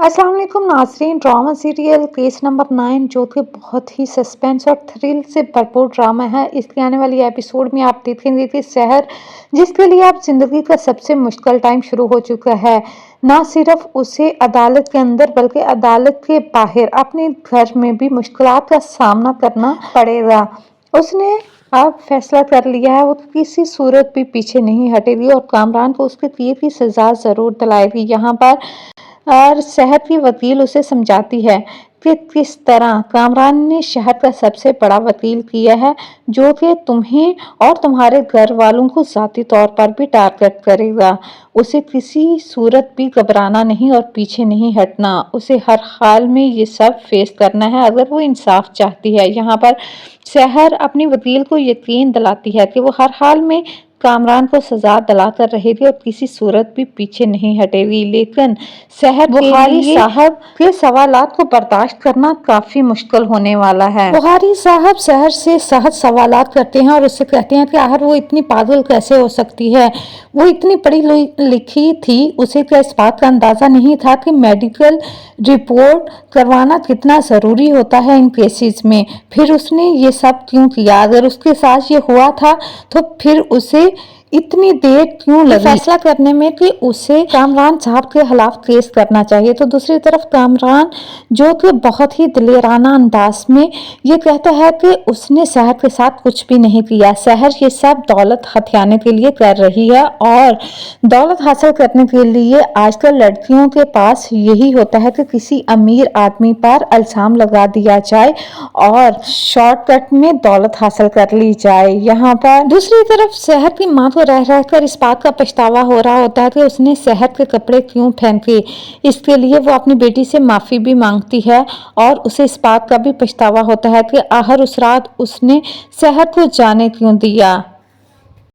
अस्सलाम वालेकुम नाज़रीन। ड्रामा सीरियल केस नंबर 9 जो कि बहुत ही सस्पेंस और थ्रिल से भरपूर ड्रामा है। इसके आने वाली एपिसोड में आप देखेंगे कि शहर जिसके लिए अब ज़िंदगी का सबसे मुश्किल टाइम शुरू हो चुका है, ना सिर्फ उसे अदालत के अंदर बल्कि अदालत के बाहर अपने घर में भी मुश्किलात का सामना करना पड़ेगा। उसने अब फैसला कर लिया है, वो किसी सूरत भी पीछे नहीं हटेगी और कामरान को उसके किए की सज़ा ज़रूर दिलाएगी। यहाँ पर और शहर की वकील उसे समझाती है कि किस तरह कामरान ने शहर का सबसे बड़ा वकील किया है, जो कि तुम्हें और तुम्हारे घर वालों को ज़ाती तौर पर भी टारगेट करेगा। उसे किसी सूरत भी घबराना नहीं और पीछे नहीं हटना। उसे हर हाल में ये सब फेस करना है अगर वो इंसाफ चाहती है। यहाँ पर शहर अपनी वकील को यकीन दिलाती है कि वो हर हाल में कामरान को सजा दिलाकर रहेगी और किसी सूरत भी पीछे नहीं हटेगी। लेकिन शहर बुखारी साहब के सवालात को बर्दाश्त करना काफी मुश्किल होने वाला है। बुखारी साहब शहर से सहज सवालात करते हैं और उससे कहते हैं कि आखिर वो इतनी पागल कैसे हो सकती है, वो इतनी पढ़ी लिखी थी, उसे क्या इस बात का अंदाजा नहीं था कि मेडिकल रिपोर्ट करवाना कितना ज़रूरी होता है इन केसेस में। फिर उसने ये सब क्यों किया? अगर उसके साथ ये हुआ था तो फिर उसे इतनी देर क्यों लगी फैसला करने में कि उसे कामरान साहब के खिलाफ केस करना चाहिए। तो दूसरी तरफ कामरान जो कि बहुत ही दिलेराना अंदाज में ये कहता है कि उसने शहर के साथ कुछ भी नहीं किया, शहर ये सब दौलत हथियाने के लिए कर रही है और दौलत हासिल करने के लिए आजकल लड़कियों के पास यही होता है कि किसी अमीर आदमी पर इल्जाम लगा दिया जाए और शॉर्टकट में दौलत हासिल कर ली जाए। यहाँ पर दूसरी तरफ शहर की माँ को रह रहकर इस बात का पछतावा हो रहा होता है कि उसने शहर के कपड़े क्यों फेंके। इसके लिए वो अपनी बेटी से माफ़ी भी मांगती है और उसे इस बात का भी पछतावा होता है कि आखिर उस रात उसने शहर को जाने क्यों दिया।